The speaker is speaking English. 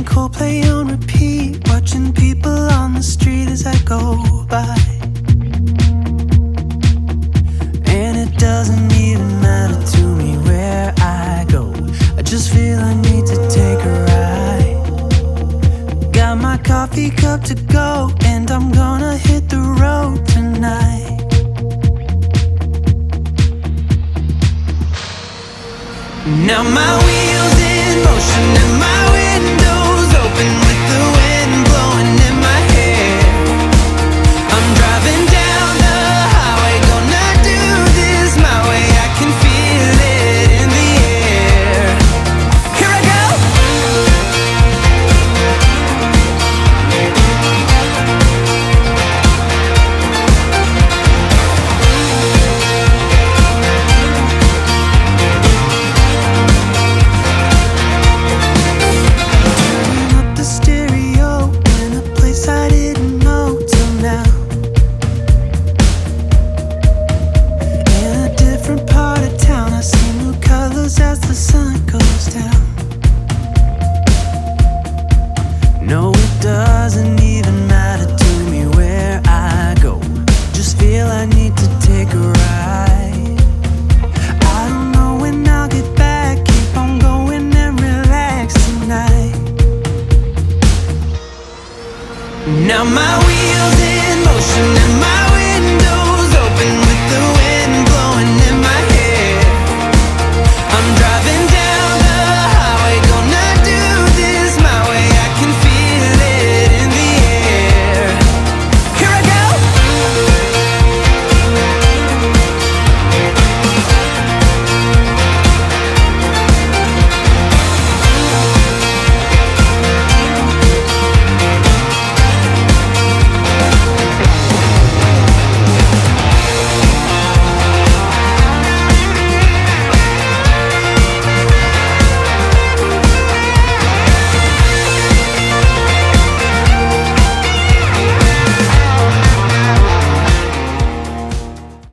Playing Coldplay on repeat, watching people on the street as I go by. And it doesn't even matter to me where I go, I just feel I need to take a ride. Got my coffee cup to go, and I'm gonna hit the road tonight. Now my wheels in motion and my windows open with the wind blowing in my hair. I'm driving down the highway, gonna do this my way. I can feel it in the air. Here I go. As the sun goes down. No, it doesn't even matter to me where I go, just feel I need to take a ride. I don't know when I'll get back, keep on going and relax tonight. Now my